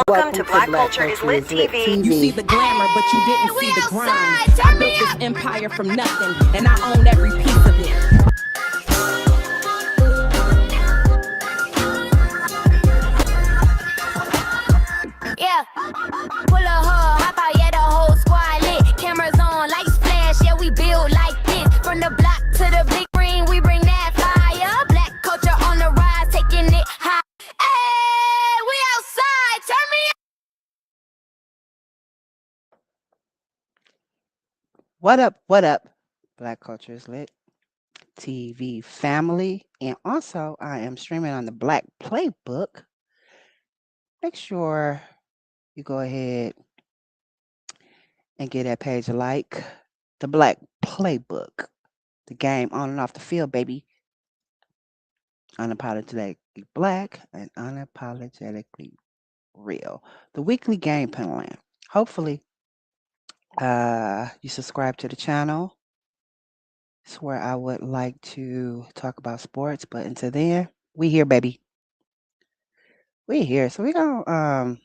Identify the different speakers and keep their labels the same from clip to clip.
Speaker 1: Welcome to Black Culture is Lit TV.
Speaker 2: You see the glamour, but you didn't see the grind. I built this empire from nothing, and I own every piece of it.
Speaker 3: Yeah, pull a hug, hop out, yeah, the whole squad lit. Cameras on, lights flash, yeah, we build like this. From the block to the big ring, we bring that fire. Black culture on the rise, taking it high. Hey, we outside, turn me up.
Speaker 1: What up? Black Culture is Lit TV family. And also, I am streaming on the Black Playbook. Make sure you go ahead and give that page a like. The Black Playbook. The game on and off the field, baby. Unapologetically black and unapologetically real. The weekly game plan. Hopefully, you subscribe to the channel. It's where I would like to talk about sports, but until then, we here, baby. We here. So we're gonna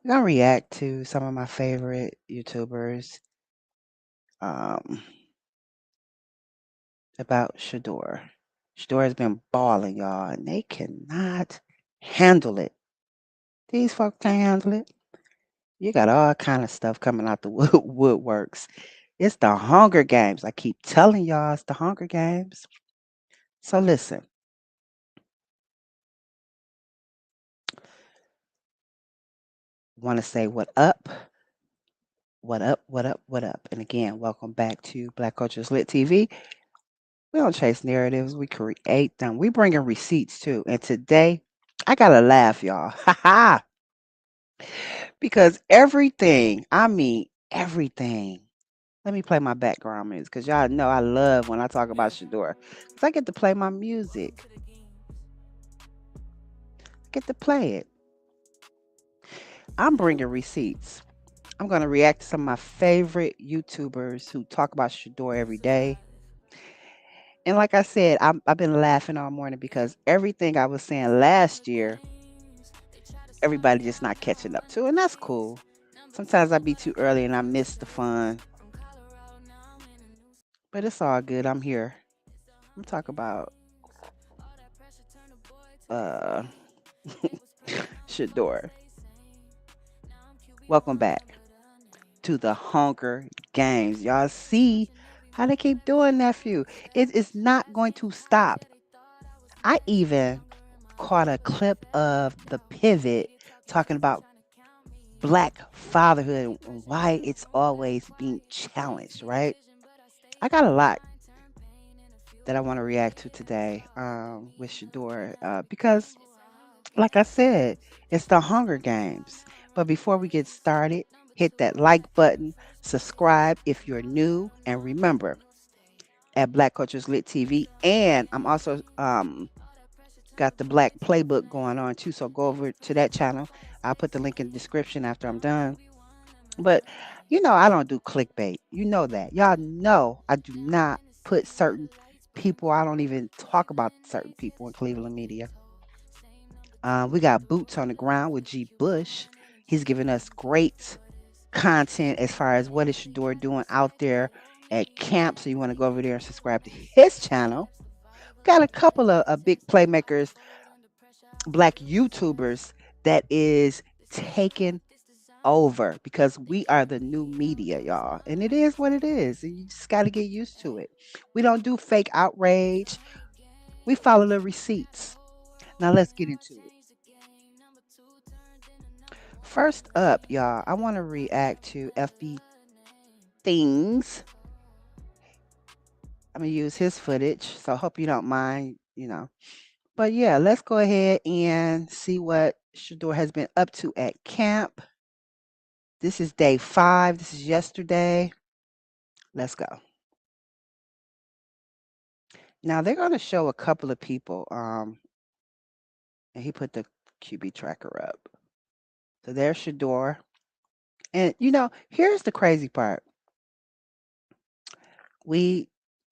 Speaker 1: react to some of my favorite YouTubers about Shedeur. Shedeur has been balling, y'all, and they cannot handle it. These folks can't handle it. You got all kind of stuff coming out the woodworks. It's the Hunger Games. I keep telling y'all it's the Hunger Games. So listen. Want to say what up? What up? What up? What up? And again, welcome back to Black Culture's Lit TV. We don't chase narratives, we create them. We bring in receipts too. And today, I got to laugh, y'all. Ha ha. Because everything, I mean everything. Let me play my background music because y'all know I love when I talk about Shedeur. Because I get to play my music. I get to play it. I'm bringing receipts. I'm going to react to some of my favorite YouTubers who talk about Shedeur every day. And like I said, I've been laughing all morning because everything I was saying last year, everybody just not catching up to. And that's cool. Sometimes I be too early and I miss the fun. But it's all good. I'm here. I'm talking about uh Shedeur. Welcome back to the Hunger Games. Y'all see how they keep doing, nephew. It is not going to stop. I even caught a clip of the pivot talking about black fatherhood and why it's always being challenged, right? I got a lot that I want to react to today with Shedeur because, like I said, it's the Hunger Games. But before we get started, hit that like button, subscribe if you're new, and remember, at Black Cultures Lit TV, and I'm also got the Black Playbook going on too. So go over to that channel. I'll put the link in the description after I'm done. But I don't do clickbait. You know that. Y'all know I do not put certain people. I don't even talk about certain people in Cleveland media. We got Boots on the Ground with G. Bush. He's giving us great content as far as what is Shedeur doing out there at camp. So you want to go over there and subscribe to his channel. Got a couple of big playmakers, black YouTubers that is taking over because we are the new media, y'all. And it is what it is. And you just got to get used to it. We don't do fake outrage. We follow the receipts. Now let's get into it. First up, y'all, I want to react to FB Things. I'm going to use his footage, so I hope you don't mind. But yeah, let's go ahead and see what Shedeur has been up to at camp. This is day 5. This is yesterday. Let's go. Now they're going to show a couple of people. And he put the QB tracker up. So there's Shedeur. And here's the crazy part. We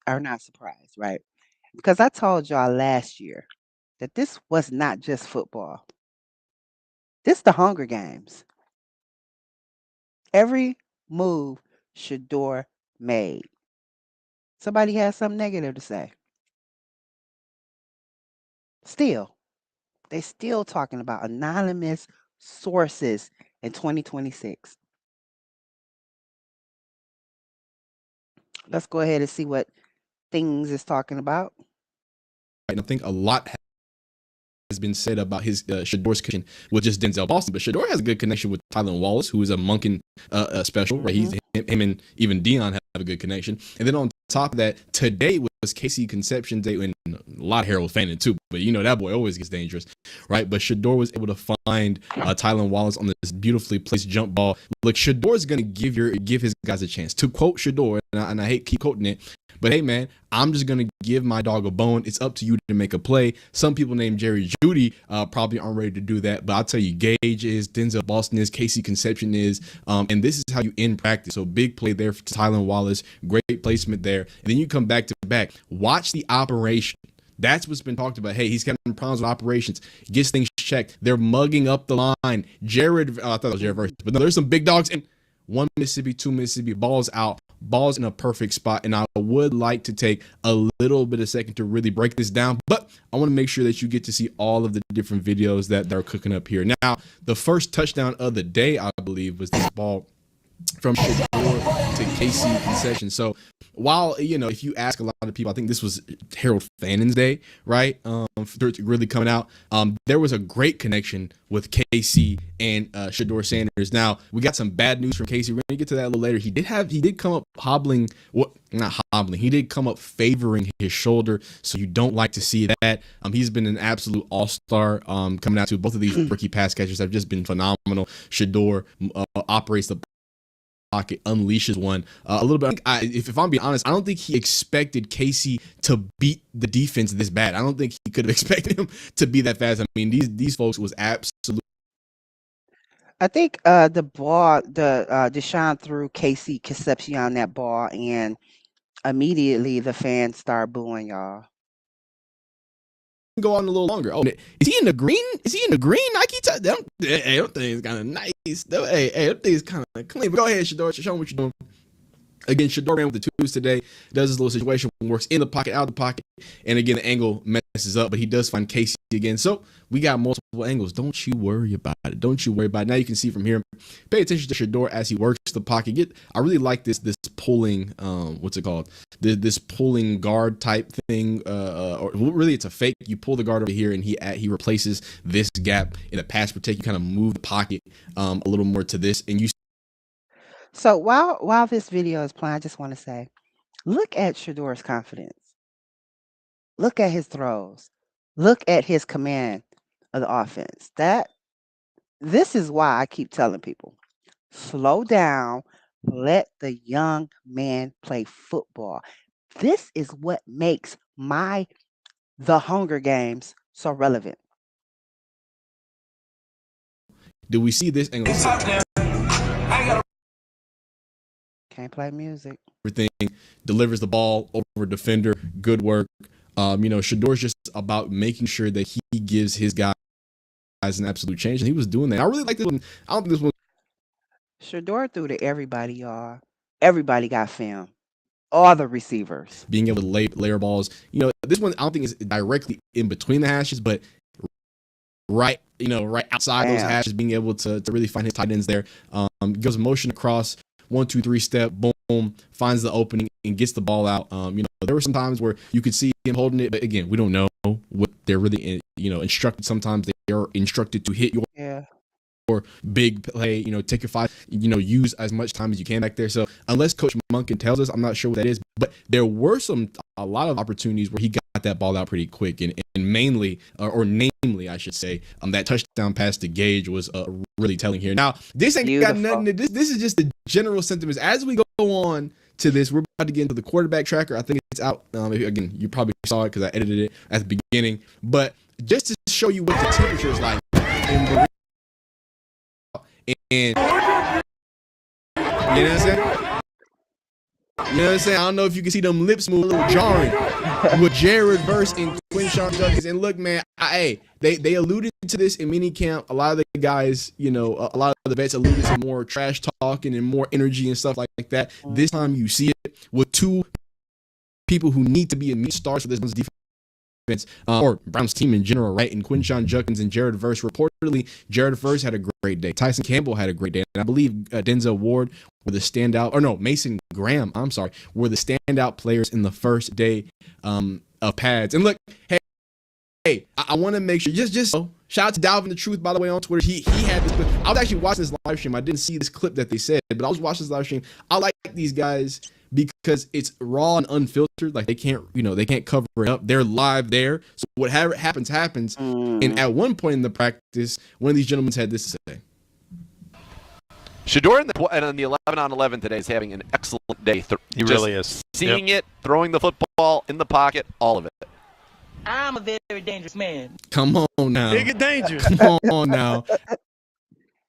Speaker 1: are not surprised, right? Because I told y'all last year that this was not just football. It's the Hunger Games. Every move Shedeur made. Somebody has something negative to say. Still, they still talking about anonymous sources in 2026. Let's go ahead and see what things is talking about.
Speaker 4: And I think a lot has been said about his Shedeur's connection with just Denzel Boston, but Shedeur has a good connection with Tylan Wallace, who is a Monken special, right? He's him and even Dion have a good connection. And then on top of that, today was Casey Conception Day, and a lot of Harold Fannin too, but you know that boy always gets dangerous, right? But Shedeur was able to find Tylan Wallace on this beautifully placed jump ball. Look, Shedeur's gonna give his guys a chance. To quote Shedeur, and I hate keep quoting it, but hey, man, I'm just going to give my dog a bone. It's up to you to make a play. Some people named Jerry Jeudy probably aren't ready to do that. But I'll tell you, Gage is, Denzel Boston is, Casey Conception is. And this is how you end practice. So big play there for Tylan Wallace. Great placement there. And then you come back to back. Watch the operation. That's what's been talked about. Hey, he's having problems with operations. Gets things checked. They're mugging up the line. Jared, I thought it was Jared Verse, but no, there's some big dogs in. 1 Mississippi, 2 Mississippi, balls out, balls in a perfect spot. And I would like to take a little bit of second to really break this down, but I want to make sure that you get to see all of the different videos that they're cooking up here. Now, the first touchdown of the day, I believe, was this ball from Shedeur to Casey Concession. So while, you know, if you ask a lot of people, I think this was Harold Fannin's day, right? For it really coming out. There was a great connection with Casey and Shedeur Sanders. Now, we got some bad news from Casey. We're going to get to that a little later. He did come up hobbling, well, not hobbling. He did come up favoring his shoulder, so you don't like to see that. He's been an absolute all-star coming out to both of these rookie pass catchers have just been phenomenal. Shedeur operates the pocket, unleashes one a little bit. If I'm being honest, I don't think he expected Casey to beat the defense this bad. I don't think he could have expected him to be that fast. I mean, these folks was absolute.
Speaker 1: I think the ball, Deshaun threw Casey Concepcion on that ball, and immediately the fans start booing y'all.
Speaker 4: Go on a little longer. Oh, is he in the green? Is he in the green? Nike? That thing is kind of nice. Hey, that thing is kind of clean. But go ahead, Shedeur. Show him what you're doing. Again, Shedeur ran with the twos today. Does this little situation, works in the pocket, out of the pocket. And again, the angle messes up, but he does find Casey again. So we got multiple angles. Don't you worry about it. Don't you worry about it. Now you can see from here. Pay attention to Shedeur as he works the pocket. I really like this pulling, what's it called? This pulling guard type thing. Or really, it's a fake. You pull the guard over here, and he replaces this gap in a pass protect. You kind of move the pocket a little more to this, and you.
Speaker 1: So while this video is playing, I just want to say, look at Shedeur's confidence. Look at his throws. Look at his command of the offense. This is why I keep telling people, slow down, let the young man play football. This is what makes the Hunger Games so relevant.
Speaker 4: Do we see this angle?
Speaker 1: Can't play music.
Speaker 4: Everything, delivers the ball over defender. Good work. Shedeur's just about making sure that he gives his guys an absolute change, and he was doing that. I really like this one. I don't think this one.
Speaker 1: Shedeur threw to everybody, y'all. Everybody got film. All the receivers
Speaker 4: being able to layer balls. This one I don't think is directly in between the hashes, but right outside those hashes, being able to really find his tight ends there. Goes motion across. 1, 2, 3 step, boom, finds the opening and gets the ball out. There were some times where you could see him holding it, but again, we don't know what they're really, instructed. Sometimes they are instructed to hit your big play, take your 5, use as much time as you can back there. So unless Coach Monken tells us, I'm not sure what that is, but there were a lot of opportunities where he got that ball out pretty quick, and namely, I should say, that touchdown pass to Gage was really telling here. Now, this ain't got nothing to this is just the general sentiments. As we go on to this, we're about to get into the quarterback tracker. I think it's out. Again, you probably saw it because I edited it at the beginning, but just to show you what the temperature is like and you know what I'm saying? You know what I'm saying? I don't know if you can see them lips move a little jarring with Jared Verse and Quinshawn Judkins. And look, man, hey, they alluded to this in minicamp. A lot of the guys, a lot of the vets alluded to more trash talking and more energy and stuff like that. This time you see it with two people who need to be immediate stars for this defense. Or Brown's team in general, right? And Quinshawn Judkins and Jared Verse. Reportedly, Jared Verse had a great day. Tyson Campbell had a great day. And I believe Denzel Ward were the standout, or no, Mason Graham, I'm sorry, were the standout players in the first day of pads. And look, hey, I want to make sure, just shout out to Dalvin the Truth, by the way, on Twitter. He had this clip. I was actually watching this live stream. I didn't see this clip that they said, but I was watching this live stream. I like these guys because it's raw and unfiltered. Like they can't cover it up. They're live there. So whatever happens. And at one point in the practice, one of these gentlemen had this to say.
Speaker 5: Shedeur and on the 11-on-11 today is having an excellent day.
Speaker 6: He really is.
Speaker 5: Seeing it, throwing the football in the pocket, all of it.
Speaker 2: I'm a very dangerous man.
Speaker 4: Come on now.
Speaker 6: It get dangerous.
Speaker 4: Come on now.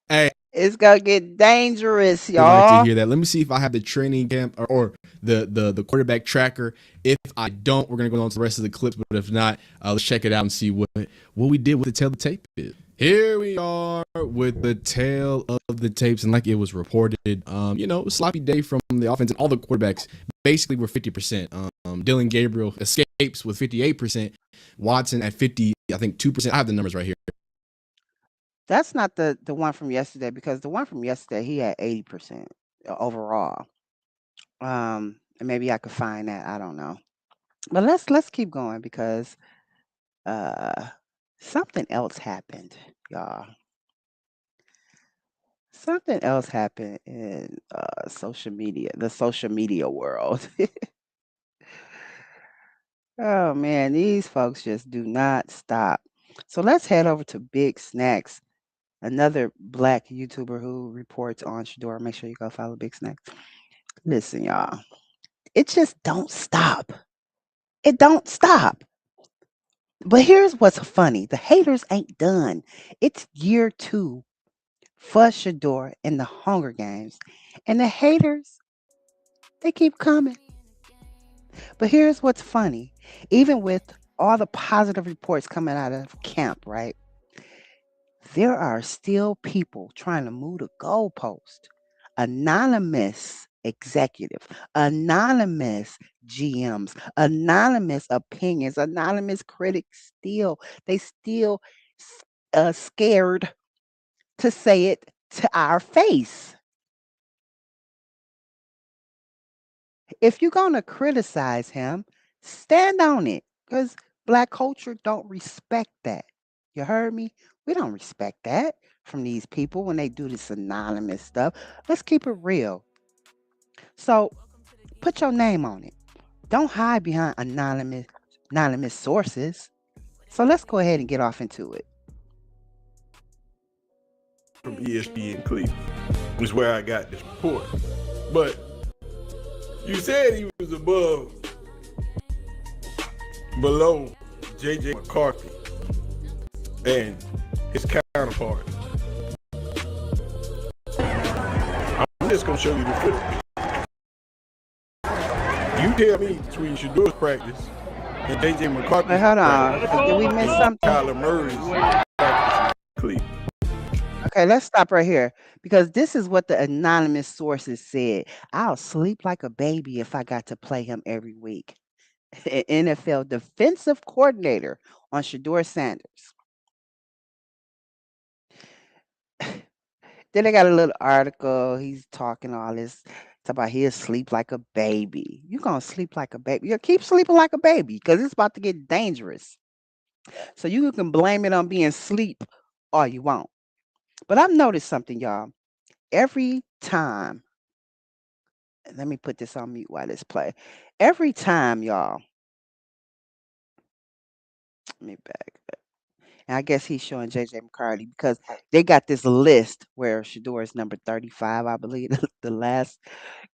Speaker 4: Hey.
Speaker 1: It's gonna get dangerous, y'all.
Speaker 4: I'd like to hear that. Let me see if I have the training camp or the quarterback tracker. If I don't, we're gonna go on to the rest of the clips. But if not, let's check it out and see what we did with the tail of the tape is. Here we are with the tail of the tapes, and like it was reported, sloppy day from the offense, and all the quarterbacks basically were 50%. Dylan Gabriel escapes with 58%. Watson at 50, I think 2%. I have the numbers right here.
Speaker 1: That's not the one from yesterday, because the one from yesterday he had 80% overall. And maybe I could find that. I don't know. But let's keep going, because something else happened, y'all. Something else happened in the social media world. Oh man, these folks just do not stop. So let's head over to Big Snacks, another black YouTuber who reports on Shedeur. Make sure you go follow Big Snacks. Listen, y'all, it just don't stop. It don't stop. But here's what's funny. The haters ain't done. It's year 2 for Shedeur in the Hunger Games. And the haters, they keep coming. But here's what's funny. Even with all the positive reports coming out of camp, right? There are still people trying to move the goalpost. Anonymous executive, anonymous GMs, anonymous opinions, anonymous critics they still scared to say it to our face. If you're going to criticize him, stand on it, because black culture don't respect that. You heard me? We don't respect that from these people when they do this anonymous stuff. Let's keep it real. So put your name on it. Don't hide behind anonymous sources. So let's go ahead and get off into it.
Speaker 7: From ESPN Cleveland is where I got this report. But you said he was below J.J. McCarthy and his counterpart. I'm just going to show you the footage. You tell me between Shedeur's practice and J.J. McCarthy's
Speaker 1: Wait, hold on. Did we miss something?
Speaker 7: Kyler Murray's practice in Cleveland.
Speaker 1: Okay, let's stop right here, because this is what the anonymous sources said. I'll sleep like a baby if I got to play him every week. NFL defensive coordinator on Shedeur Sanders. Then they got a little article. He's talking all this. It's about he'll sleep like a baby. You're going to sleep like a baby. You keep sleeping like a baby, because it's about to get dangerous. So you can blame it on being asleep all you want. But I've noticed something, y'all. Every time, let me put this on mute while this play. Every time, y'all, let me back up. And I guess he's showing JJ McCarthy, because they got this list where Shedeur is number 35, I believe, the last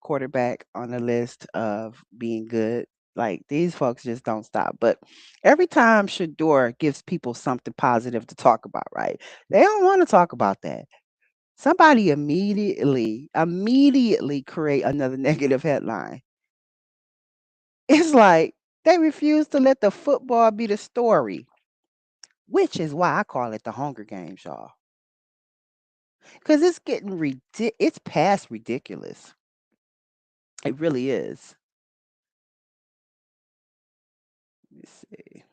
Speaker 1: quarterback on the list of being good. Like, these folks just don't stop. But every time Shedeur gives people something positive to talk about, right? They don't want to talk about that. Somebody immediately create another negative headline. It's like they refuse to let the football be the story, which is why I call it the Hunger Games, y'all. Because it's getting it's past ridiculous. It really is. Let me see.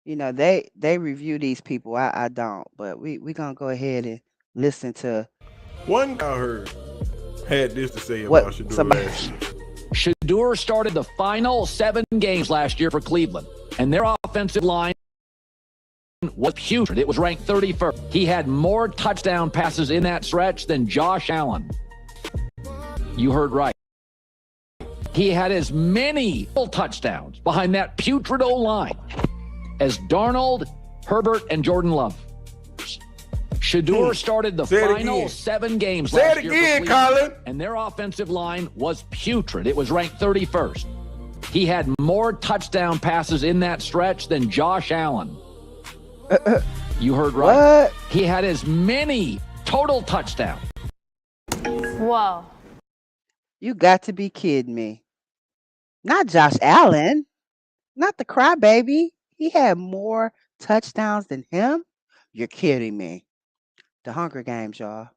Speaker 1: You know, they review these people. I don't, but we gonna go ahead and listen to
Speaker 7: One guy I heard had this to say
Speaker 1: what
Speaker 7: about Shedeur
Speaker 1: somebody.
Speaker 7: last year.
Speaker 6: Shedeur started the final 7 games last year for Cleveland, and their offensive line was putrid. It was ranked 31st. He had more touchdown passes in that stretch than Josh Allen. You heard right. He had as many touchdowns behind that putrid O-line as Darnold, Herbert, and Jordan Love. Shedeur started the final 7 games last year for Cleveland, and their offensive line was putrid. It was ranked 31st. He had more touchdown passes in that stretch than Josh Allen. You heard right.
Speaker 1: What?
Speaker 6: He had as many total touchdowns.
Speaker 3: Whoa.
Speaker 1: You got to be kidding me. Not Josh Allen. Not the crybaby. He had more touchdowns than him? You're kidding me. The Hunger Games, y'all.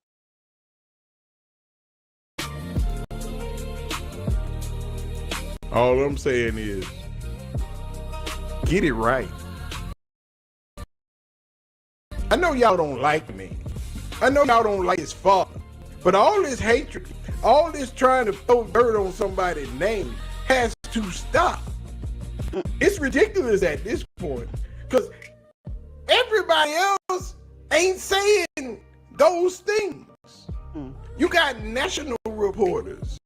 Speaker 7: All I'm saying is, get it right. I know y'all don't like me. I know y'all don't like his father. But all this hatred, all this trying to throw dirt on somebody's name has to stop. It's ridiculous at this point because everybody else ain't saying those things. You got national reporters.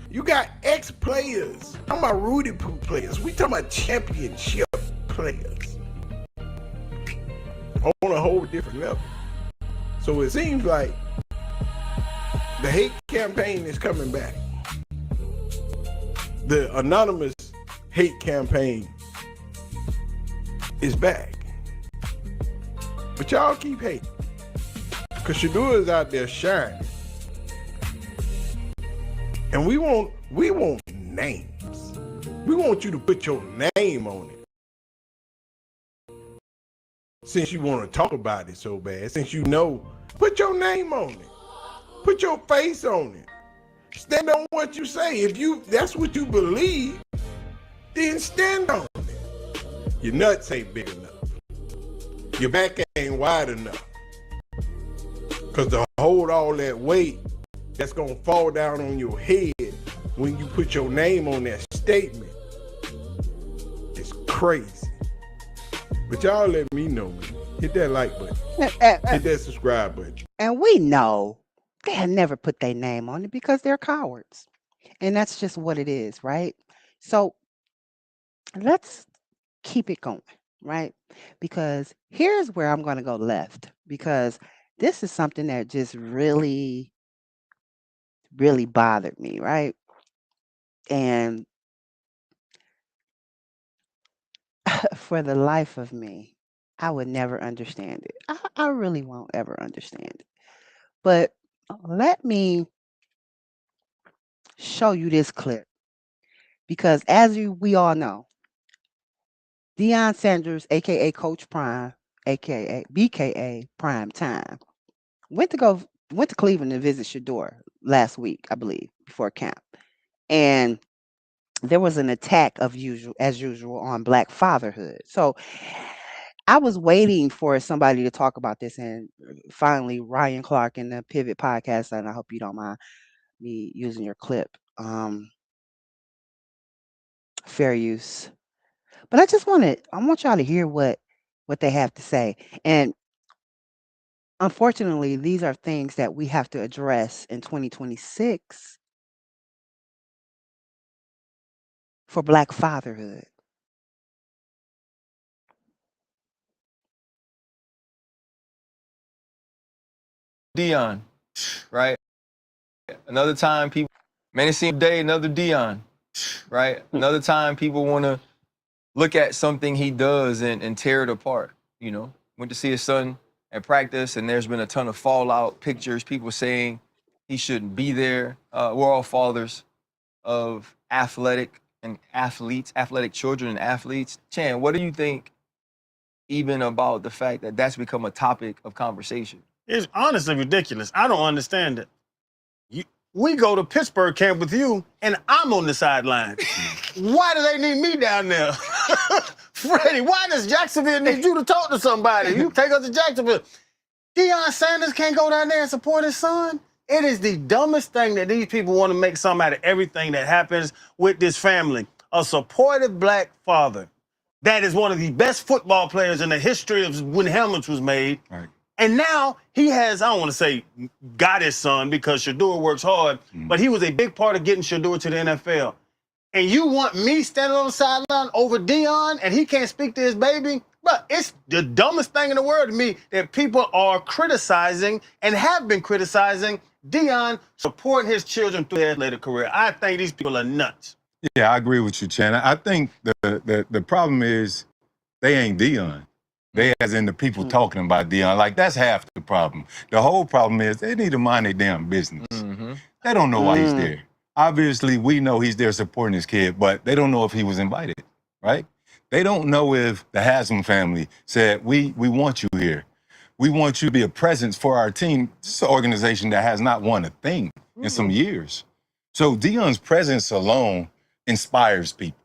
Speaker 7: You got ex-players. I'm about Rudy Poo players. We talking about championship players on a whole different level. So it seems like the hate campaign is coming back. The anonymous hate campaign is back. But y'all keep hating. Because Shedeur is out there shining. And we want names. We want you to put your name on it. Since you want to talk about it so bad, since you know, put your name on it. Put your face on it. Stand on what you say. If that's what you believe, then stand on it. Your nuts ain't big enough. Your back ain't wide enough. Because to hold all that weight that's going to fall down on your head when you put your name on that statement, it's crazy. But y'all let me know, man. Hit that like button. Hit that subscribe button.
Speaker 1: And we know they'll never put their name on it because they're cowards. And that's just what it is, right? So let's keep it going, right? Because here's where I'm going to go left, because this is something that just really, really bothered me, right? And for the life of me, I would never understand it. I really won't ever understand it. But let me show you this clip, because as we all know, Deion Sanders, aka Coach Prime, aka BKA Prime Time, went to Cleveland to visit Shedeur last week, I believe, before camp. And there was an attack as usual on Black fatherhood. So I was waiting for somebody to talk about this, and finally Ryan Clark in the Pivot podcast, and I hope you don't mind me using your clip. Fair use. But I want y'all to hear what they have to say. And unfortunately, these are things that we have to address in 2026 for Black fatherhood.
Speaker 8: Dion, right? Another time people, man, it seemed day, another Dion, right? Another time people want to look at something he does and tear it apart, you know? Went to see his son at practice, and there's been a ton of fallout pictures, people saying he shouldn't be there. We're all fathers of athletic children and athletes. Chan, what do you think even about the fact that that's become a topic of conversation?
Speaker 9: It's honestly ridiculous. I don't understand it. We go to Pittsburgh camp with you, and I'm on the sideline. Why do they need me down there? Freddie, why does Jacksonville need you to talk to somebody? You take us to Jacksonville. Deion Sanders can't go down there and support his son? It is the dumbest thing that these people want to make something out of everything that happens with this family. A supportive black father that is one of the best football players in the history of when helmets was made.
Speaker 10: Right.
Speaker 9: And now he has, I don't want to say got his son because Shedeur works hard, but he was a big part of getting Shedeur to the NFL. And you want me standing on the sideline over Deion and he can't speak to his baby? But it's the dumbest thing in the world to me that people are criticizing and have been criticizing Deion supporting his children through their athletic career. I think these people are nuts.
Speaker 10: Yeah, I agree with you, Chan. I think the problem is they ain't Deion. They as in the people talking about Deion. Like, that's half the problem. The whole problem is they need to mind their damn business. They don't know why he's there. Obviously, we know he's there supporting his kid, but they don't know if he was invited, right? They don't know if the Haslam family said, we want you here. We want you to be a presence for our team. This is an organization that has not won a thing in some years. So Deion's presence alone inspires people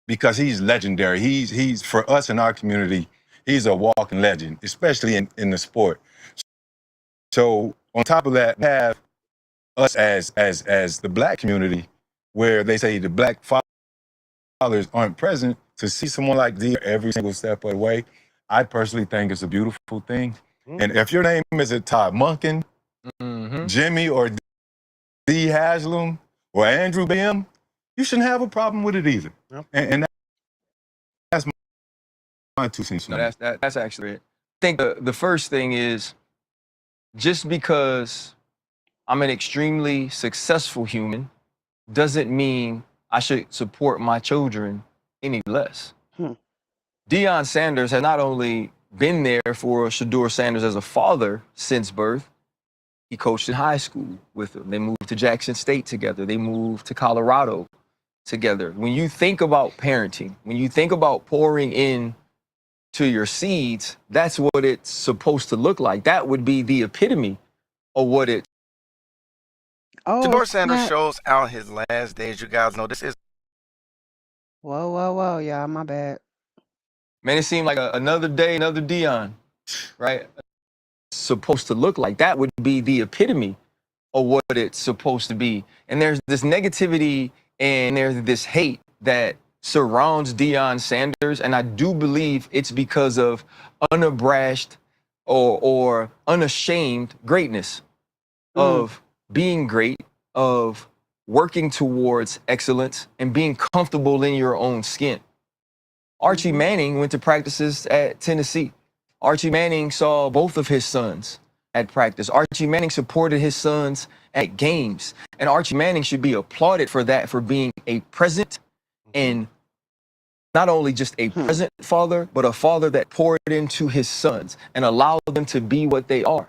Speaker 10: because he's legendary. He's for us in our community, he's a walking legend, especially in the sport. So on top of that, we have us as the black community, where they say the black fathers aren't present. To see someone like D every single step of the way, I personally think it's a beautiful thing. And if your name isn't Todd Monken, Jimmy or D Haslam or Andrew Bim, you shouldn't have a problem with it either.
Speaker 9: Yep.
Speaker 10: And that's my 2 cents.
Speaker 8: No, that's actually it. I think the first thing is, just because I'm an extremely successful human doesn't mean I should support my children any less. Deion Sanders has not only been there for Shedeur Sanders as a father since birth, he coached in high school with him. They moved to Jackson State together. They moved to Colorado together. When you think about parenting, when you think about pouring in to your seeds, that's what it's supposed to look like. That would be the epitome of what it.
Speaker 1: Oh,
Speaker 11: Shedeur Sanders
Speaker 1: snap.
Speaker 11: shows out his last days. You guys know this is
Speaker 1: Whoa, y'all, my bad.
Speaker 8: Man, it seemed like another day, another Deion, right? Supposed to look like. That would be the epitome of what it's supposed to be. And there's this negativity and there's this hate that surrounds Deion Sanders, and I do believe it's because of unabashed or unashamed greatness of being great, of working towards excellence, and being comfortable in your own skin. Archie Manning went to practices at Tennessee. Archie Manning saw both of his sons at practice. Archie Manning supported his sons at games. And Archie Manning should be applauded for that, for being a present and not only just a present father, but a father that poured into his sons and allowed them to be what they are,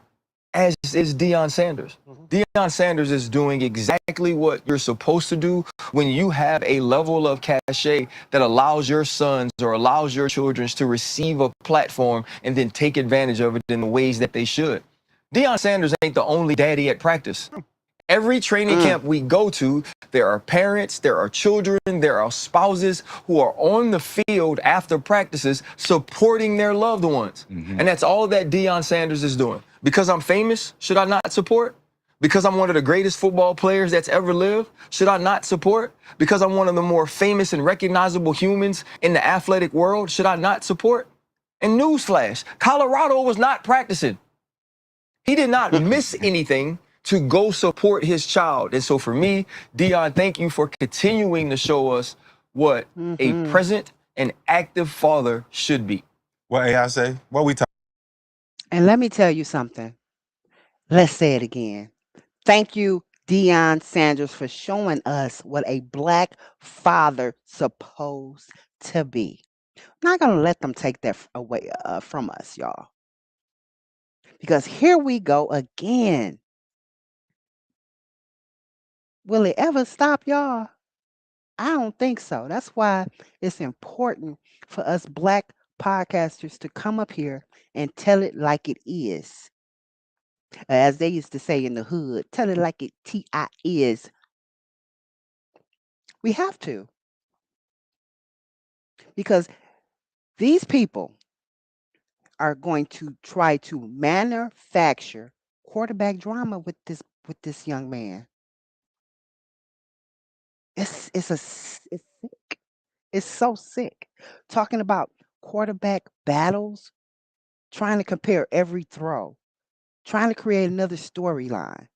Speaker 8: as is Deion Sanders. Deion Sanders is doing exactly what you're supposed to do when you have a level of cachet that allows your sons or allows your children to receive a platform and then take advantage of it in the ways that they should. Deion Sanders ain't the only daddy at practice. Every training camp we go to, there are parents, there are children, there are spouses who are on the field after practices supporting their loved ones. And that's all that Deion Sanders is doing. Because I'm famous, should I not support? Because I'm one of the greatest football players that's ever lived, should I not support? Because I'm one of the more famous and recognizable humans in the athletic world, should I not support? And newsflash, Colorado was not practicing. He did not miss anything to go support his child. And so for me, Deion, thank you for continuing to show us what a present and active father should be.
Speaker 10: What I say? What we talking?
Speaker 1: And let me tell you something. Let's say it again. Thank you, Deion Sanders, for showing us what a black father supposed to be. I'm not gonna let them take that away from us, y'all. Because here we go again. Will it ever stop, y'all? I don't think so. That's why it's important for us black podcasters to come up here and tell it like it is. As they used to say in the hood, tell it like it T-I is. We have to, because these people are going to try to manufacture quarterback drama with this young man. It's sick. It's so sick. Talking about quarterback battles, trying to compare every throw, trying to create another storyline.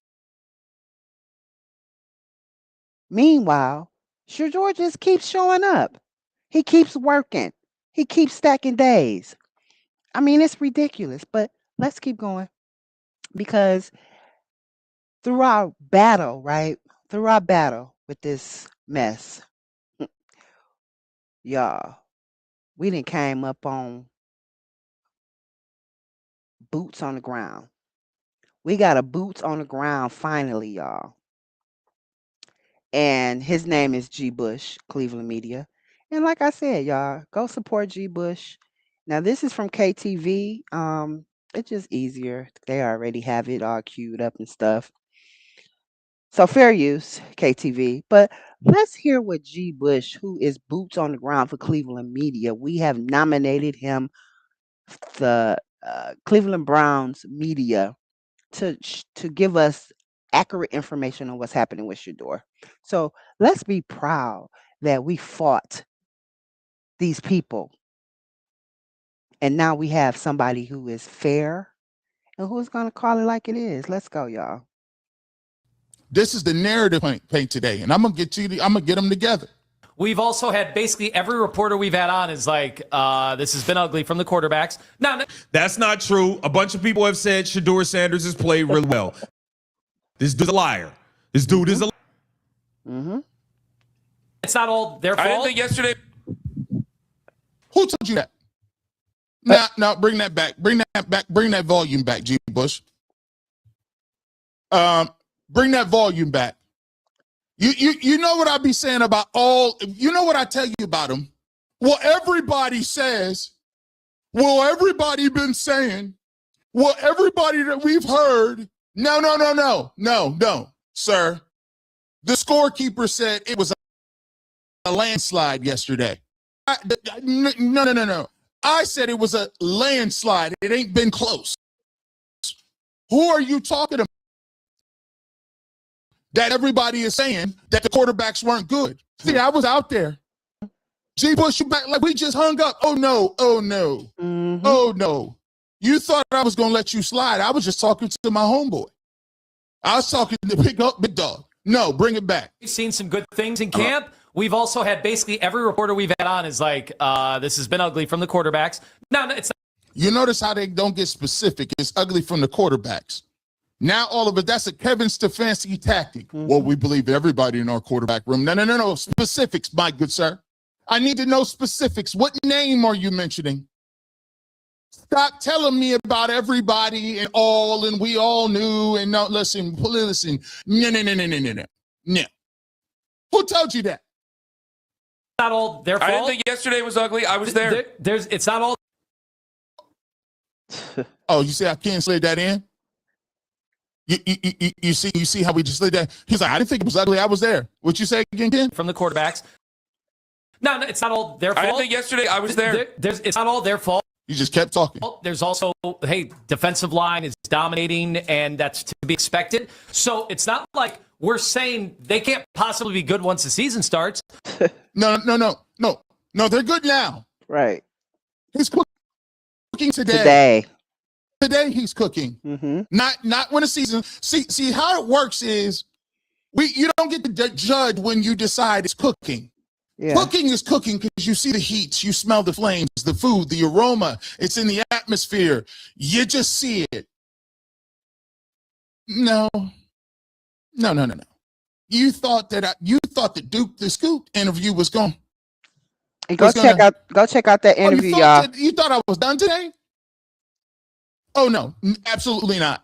Speaker 1: Meanwhile, Shedeur just keeps showing up. He keeps working. He keeps stacking days. I mean, it's ridiculous, but let's keep going because through our battle, right? Through our battle with this mess, y'all, we didn't came up on boots on the ground. We got a boots on the ground finally, y'all. And his name is G. Bush, Cleveland Media. And like I said, y'all, go support G. Bush. Now, this is from KTV. It's just easier. They already have it all queued up and stuff. So fair use, KTV. But let's hear what G. Bush, who is boots on the ground for Cleveland Media, we have nominated him the Cleveland Browns media to give us accurate information on what's happening with Shedeur. So let's be proud that we fought these people, and now we have somebody who is fair and who's going to call it like it is. Let's go, y'all.
Speaker 12: This is the narrative paint today, and I'm gonna get them together.
Speaker 13: We've also had basically every reporter we've had on is like, this has been ugly from the quarterbacks. No,
Speaker 14: that's not true. A bunch of people have said Shedeur Sanders has played really well. This dude's a liar. This dude is a liar.
Speaker 1: Mm-hmm.
Speaker 13: It's not all their fault.
Speaker 14: I didn't think yesterday.
Speaker 12: Who told you that? No, bring that back. Bring that back. Bring that volume back, G. Bush. Bring that volume back. You know what I be saying about you know what I tell you about them? Well, everybody says, well, everybody been saying, well, everybody that we've heard. No, sir. The scorekeeper said it was a landslide yesterday. No. I said it was a landslide. It ain't been close. Who are you talking about? That everybody is saying that the quarterbacks weren't good. See, I was out there. G. Bush, you back like we just hung up. Oh no.
Speaker 1: Mm-hmm.
Speaker 12: Oh no. You thought I was gonna let you slide. I was just talking to my homeboy. I was talking to big dog. No, bring it back.
Speaker 13: We've seen some good things in camp. We've also had basically every reporter we've had on is like, this has been ugly from the quarterbacks. No, it's not.
Speaker 12: You notice how they don't get specific. It's ugly from the quarterbacks. Now all of it, that's a Kevin Stefanski tactic. Mm-hmm. Well, we believe everybody in our quarterback room. No. Specifics, my good sir. I need to know specifics. What name are you mentioning? Stop telling me about everybody and all, and we all knew, and no, listen. No. Who told you that?
Speaker 13: Not all their fault.
Speaker 14: I didn't think yesterday was ugly. I was there.
Speaker 13: It's not all.
Speaker 12: Oh, you see I can't slid that in? You see how we just slid that? He's like, I didn't think it was ugly. I was there. What you say again, Ken?
Speaker 13: From the quarterbacks. No, it's not all their fault.
Speaker 14: I didn't think yesterday. I was there.
Speaker 13: It's not all their fault.
Speaker 12: You just kept talking.
Speaker 13: There's also, hey, defensive line is dominating, and that's to be expected. So it's not like we're saying they can't possibly be good once the season starts.
Speaker 12: No. They're good now.
Speaker 1: Right.
Speaker 12: He's cooking today. Today he's cooking.
Speaker 1: Mm-hmm.
Speaker 12: Not when the season. See how it works is you don't get to judge when you decide it's cooking. Yeah. Cooking is cooking because you see the heat, you smell the flames, the food, the aroma. It's in the atmosphere. You just see it. No. You thought that Duke the Scoop interview was going.
Speaker 1: Go check out that interview, y'all.
Speaker 12: You thought I was done today? Oh no, absolutely not.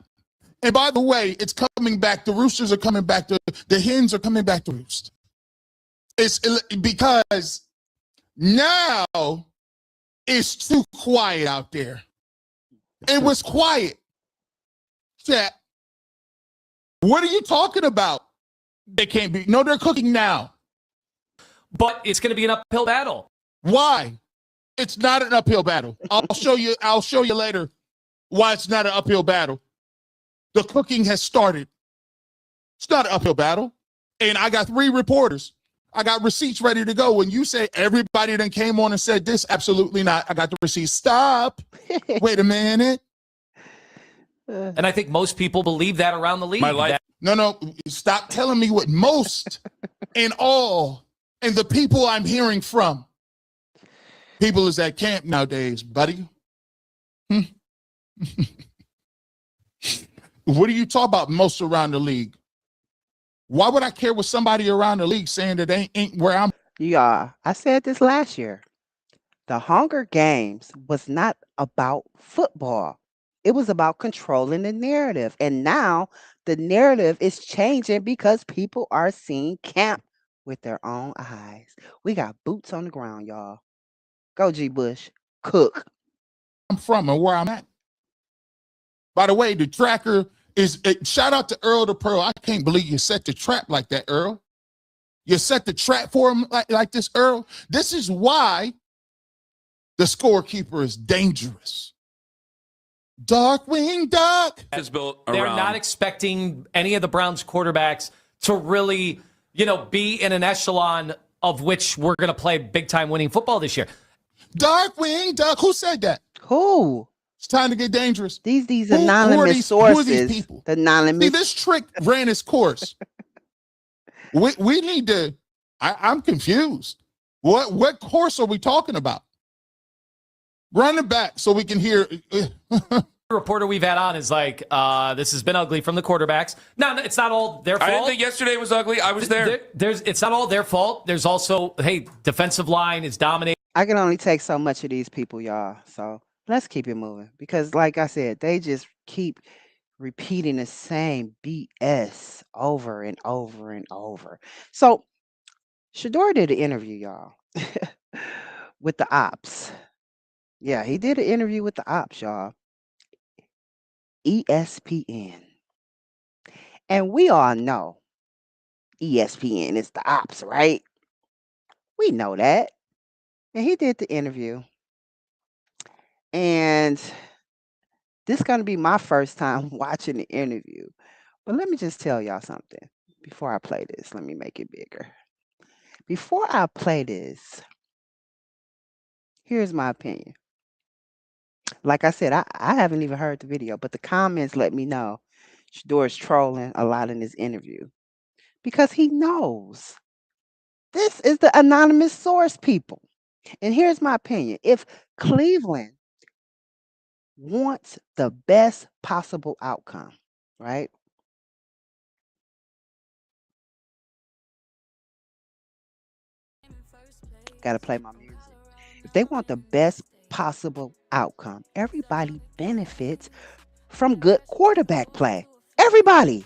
Speaker 12: And by the way, it's coming back. The roosters are coming back. The hens are coming back to roost. It's because now it's too quiet out there. It was quiet. Chat. What are you talking about? They can't be. No, they're cooking now.
Speaker 13: But it's going to be an uphill battle.
Speaker 12: Why? It's not an uphill battle. I'll show you later why it's not an uphill battle. The cooking has started. It's not an uphill battle. And I got 3 reporters. I got receipts ready to go. When you say everybody then came on and said this, absolutely not. I got the receipts. Stop. Wait a minute.
Speaker 13: And I think most people believe that around the league.
Speaker 12: No. Stop telling me what most and all and the people I'm hearing from. People is at camp nowadays, buddy. What do you talk about most around the league? Why would I care what somebody around the league saying that ain't where I'm?
Speaker 1: Yeah, I said this last year. The Hunger Games was not about football. It was about controlling the narrative. And now the narrative is changing because people are seeing camp with their own eyes. We got boots on the ground, y'all. Go, G. Bush. Cook.
Speaker 12: I'm from and where I'm at. By the way, the tracker is shout out to Earl the Pearl. I can't believe you set the trap like that, Earl. You set the trap for him like this, Earl. This is why the scorekeeper is dangerous. Darkwing Duck.
Speaker 13: They're not expecting any of the Browns quarterbacks to really, be in an echelon of which we're going to play big time winning football this year.
Speaker 12: Darkwing Duck. Who said that?
Speaker 1: Who?
Speaker 12: It's time to get dangerous.
Speaker 1: These anonymous sources.
Speaker 12: Who are these people?
Speaker 1: The anonymous.
Speaker 12: See, this trick ran its course. we need to. I'm confused. What course are we talking about? Run it back so we can hear.
Speaker 13: The reporter we've had on is like, this has been ugly from the quarterbacks. No, it's not all their fault.
Speaker 15: I didn't think yesterday was ugly. I was there.
Speaker 13: It's not all their fault. There's also, defensive line is dominating.
Speaker 1: I can only take so much of these people, y'all. So let's keep it moving. Because like I said, they just keep repeating the same BS over and over and over. So Shedeur did an interview, y'all, with the ops. Yeah, he did an interview with the ops, y'all. ESPN. And we all know ESPN is the ops, right? We know that. And he did the interview. And this is going to be my first time watching the interview. But let me just tell y'all something before I play this. Let me make it bigger. Before I play this, here's my opinion. Like I said, I haven't even heard the video, but the comments let me know Shedeur is trolling a lot in this interview because he knows this is the anonymous source, people. And here's my opinion. If Cleveland wants the best possible outcome, right? Got to play my music. If they want the best possible outcome, everybody benefits from good quarterback play. Everybody.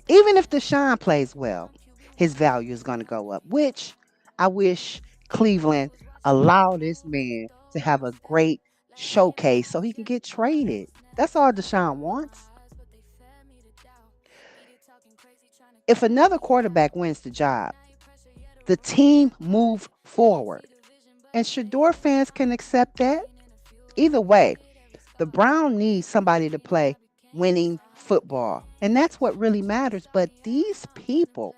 Speaker 1: Even if Deshaun plays well, his value is going to go up, which I wish Cleveland allow this man to have a great showcase so he can get traded. That's all Deshaun wants. If another quarterback wins the job, the team move forward. And Shedeur fans can accept that. Either way, the Browns need somebody to play winning football. And that's what really matters. But these people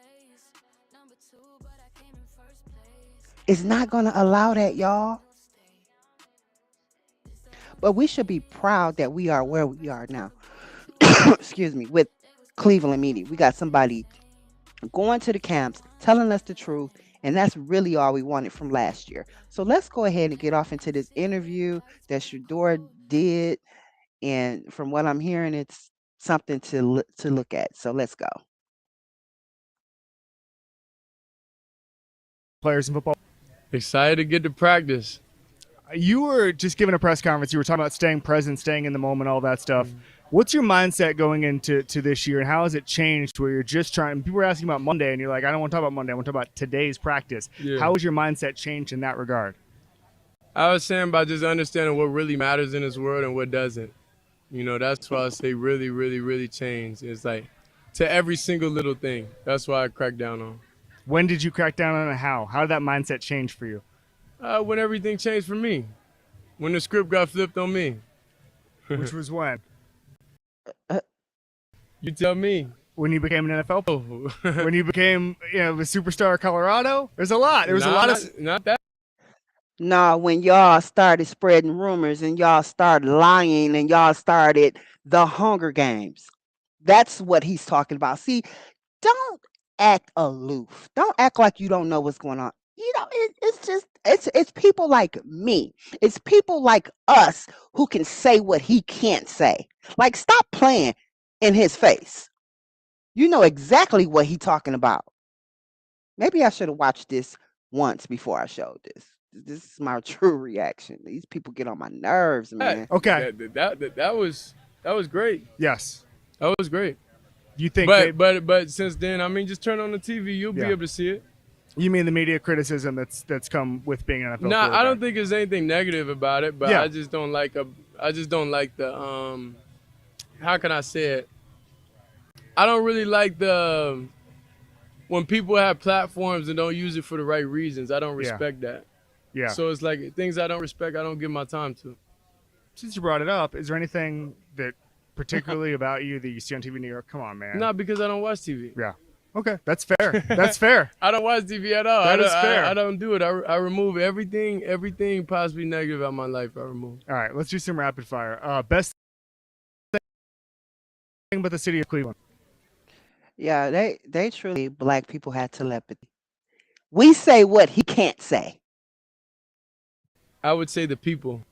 Speaker 1: is not going to allow that, y'all. But we should be proud that we are where we are now. Excuse me, with Cleveland media. We got somebody going to the camps, telling us the truth, and that's really all we wanted from last year. So let's go ahead and get off into this interview that Shedeur did. And from what I'm hearing, it's something to look at. So let's go.
Speaker 16: Players in football.
Speaker 17: Excited to get to practice.
Speaker 16: You were just giving a press conference. You were talking about staying present, staying in the moment, all that stuff. What's your mindset going into this year, and how has it changed where you're just trying – people are asking about Monday, and you're like, I don't want to talk about Monday. I want to talk about today's practice.
Speaker 17: Yeah.
Speaker 16: How has your mindset changed in that regard?
Speaker 17: I was saying by just understanding what really matters in this world and what doesn't. You know, that's why I say really, really, really change. It's like to every single little thing. That's why I crack down on.
Speaker 16: When did you crack down on it? How? How did that mindset change for you?
Speaker 17: When everything changed for me. When the script got flipped on me.
Speaker 16: Which was when?
Speaker 17: You tell me.
Speaker 16: When you became an NFL player? When you became, the superstar of Colorado? There's a lot. There was a lot of...
Speaker 17: Not that.
Speaker 1: Nah, when y'all started spreading rumors and y'all started lying and y'all started the Hunger Games. That's what he's talking about. See, don't act aloof. Don't act like you don't know what's going on. It's people like me. It's people like us who can say what he can't say. Like, stop playing in his face. You know exactly what he's talking about. Maybe I should have watched this once before I showed this. This is my true reaction. These people get on my nerves, man.
Speaker 16: Okay.
Speaker 17: That was great.
Speaker 16: Yes.
Speaker 17: That was great.
Speaker 16: You think
Speaker 17: but since then, I mean, just turn on the TV, you'll be able to see it.
Speaker 16: You mean the media criticism that's come with being an NFL
Speaker 17: Nah,
Speaker 16: quarterback?
Speaker 17: I don't think there's anything negative about it, but
Speaker 16: Yeah.
Speaker 17: I just don't like the how can I say it? I don't really like the when people have platforms and don't use it for the right reasons. I don't respect that.
Speaker 16: Yeah.
Speaker 17: So it's like things I don't respect, I don't give my time to.
Speaker 16: Since you brought it up, is there anything that particularly about you that you see on TV in New York? Come on, man.
Speaker 17: Not because I don't watch TV.
Speaker 16: Yeah. Okay, that's fair. That's fair.
Speaker 17: I don't watch TV at all.
Speaker 16: That is fair.
Speaker 17: I don't do it. I remove everything possibly negative out of my life. I remove.
Speaker 16: All right, let's do some rapid fire. Best thing about the city of Cleveland.
Speaker 1: Yeah, they truly, black people had telepathy. We say what he can't say.
Speaker 17: I would say the people.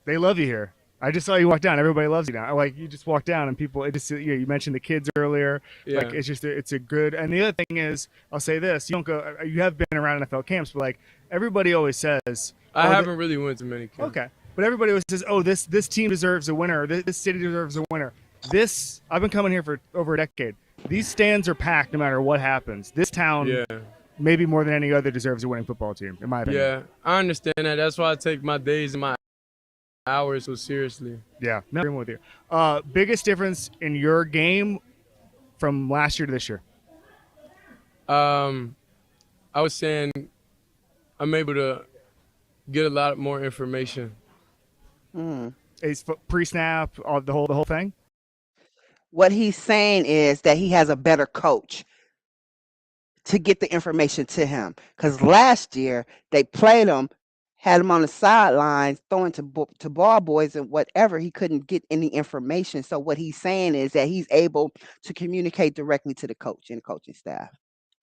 Speaker 16: They love you here. I just saw you walk down. Everybody loves you now. Like, you just walk down and people, you mentioned the kids earlier.
Speaker 17: Yeah.
Speaker 16: Like, it's a good, and the other thing is, I'll say this, you have been around NFL camps, but like, everybody always says.
Speaker 17: I haven't really went to many camps.
Speaker 16: Okay. But everybody always says, oh, this team deserves a winner. This city deserves a winner. I've been coming here for over a decade. These stands are packed no matter what happens. This town, maybe more than any other, deserves a winning football team, in my opinion.
Speaker 17: Yeah, I understand that. That's why I take my days and my hours so seriously.
Speaker 16: Yeah, no, I'm with you. Biggest difference in your game from last year to this year?
Speaker 17: I was saying I'm able to get a lot more information.
Speaker 1: It's
Speaker 16: pre-snap, the whole thing?
Speaker 1: What he's saying is that he has a better coach to get the information to him. Because last year, they played him, had him on the sidelines, throwing to ball boys and whatever. He couldn't get any information. So what he's saying is that he's able to communicate directly to the coach and the coaching staff.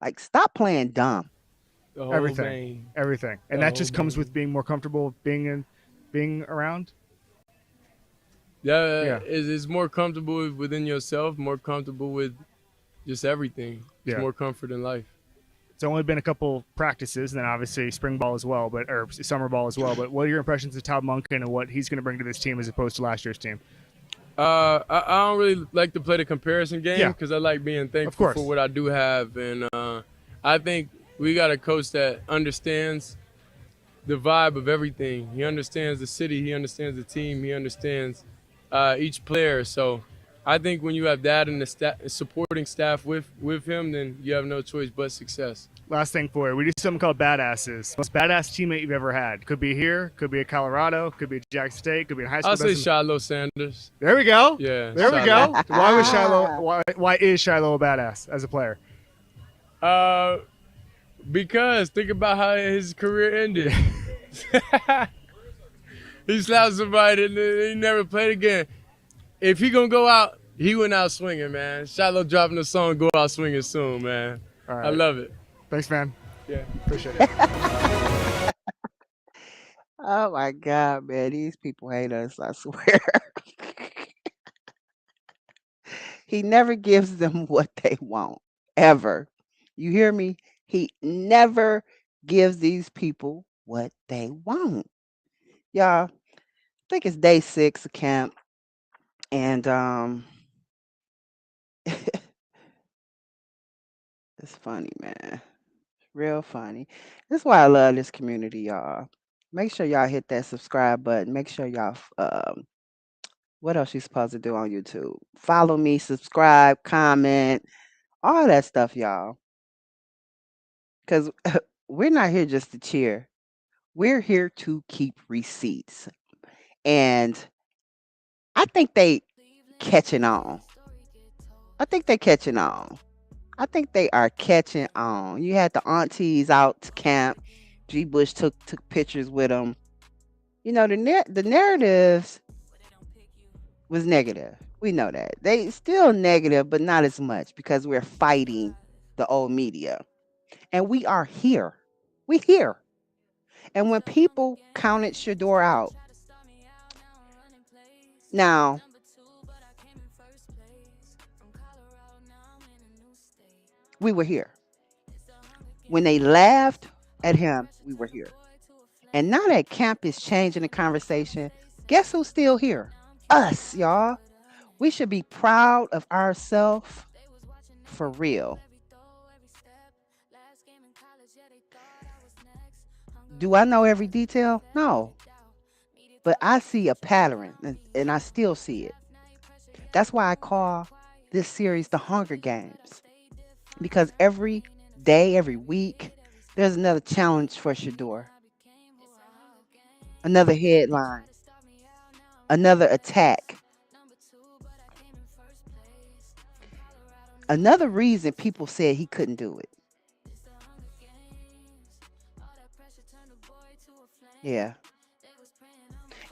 Speaker 1: Like, stop playing dumb.
Speaker 16: Everything. And that just comes with being more comfortable being around?
Speaker 17: Yeah. It's more comfortable within yourself, more comfortable with just everything. It's more comfort in life.
Speaker 16: It's only been a couple practices, and then obviously spring ball as well, or summer ball as well. But what are your impressions of Todd Monken and what he's going to bring to this team as opposed to last year's team?
Speaker 17: I don't really like to play the comparison game because I like being thankful for what I do have. And I think we got a coach that understands the vibe of everything. He understands the city. He understands the team. He understands each player. So I think when you have that and the supporting staff with him, then you have no choice but success.
Speaker 16: Last thing for you. We do something called badasses. Most badass teammate you've ever had. Could be here, could be at Colorado, could be at Jackson State, could be in high school.
Speaker 17: I'll say Shedeur Sanders.
Speaker 16: There we go.
Speaker 17: Yeah.
Speaker 16: There we go. Why was Shiloh? Why is Shiloh a badass as a player?
Speaker 17: Because think about how his career ended. He slapped somebody and he never played again. If he gonna go out, he went out swinging, man. Shiloh dropping the song "Go Out Swinging" soon, man.
Speaker 16: All right.
Speaker 17: I love it.
Speaker 16: Thanks, man.
Speaker 17: Yeah,
Speaker 16: appreciate it.
Speaker 1: Oh my God, man, these people hate us, I swear. He never gives them what they want, ever. You hear me? He never gives these people what they want. Y'all, I think it's day 6 of camp. And it's funny, man. Real funny. That's why I love this community, y'all. Make sure y'all hit that subscribe button. Make sure y'all what else you supposed to do on YouTube? Follow me, subscribe, comment, all that stuff, y'all. Because we're not here just to cheer. We're here to keep receipts. And I think they catching on. I think they catching on. I think they are catching on. You had the aunties out to camp. G. Bush took pictures with them. You know, the narratives was negative. We know that. They still negative, but not as much because we're fighting the old media. And we are here. We here. And when people counted Shedeur out, now we were here. When they laughed at him, we were here. And now that camp is changing the conversation, guess who's still here? Us, y'all. We should be proud of ourselves for real. Do I know every detail? No. But I see a pattern and I still see it. That's why I call this series The Hunger Games. Because every day, every week, there's another challenge for Shedeur. Another headline. Another attack. Another reason people said he couldn't do it. Yeah.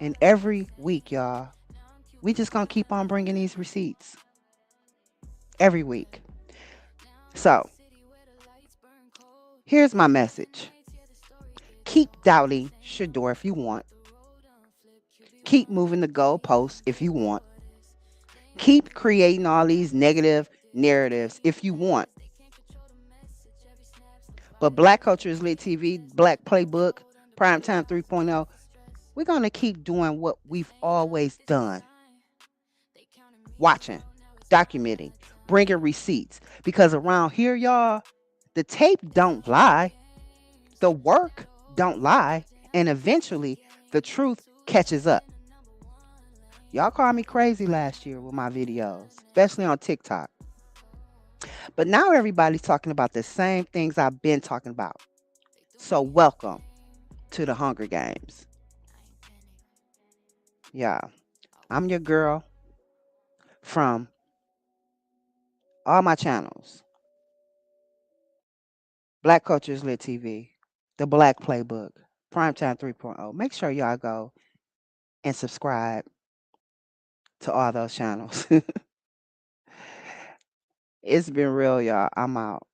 Speaker 1: And every week, y'all, we just gonna keep on bringing these receipts. Every week. So, here's my message. Keep doubting Shedeur if you want. Keep moving the goalposts if you want. Keep creating all these negative narratives if you want. But Black Culture is Lit TV, Black Playbook, Primetime 3.0, we're going to keep doing what we've always done. Watching, documenting, bringing receipts. Because around here, y'all, the tape don't lie. The work don't lie. And eventually, the truth catches up. Y'all called me crazy last year with my videos, especially on TikTok. But now everybody's talking about the same things I've been talking about. So welcome to the Hunger Games. Yeah, I'm your girl from all my channels. Black Culture is Lit TV, the Black Playbook, Primetime 3.0. Make sure y'all go and subscribe to all those channels. It's been real, y'all. I'm out.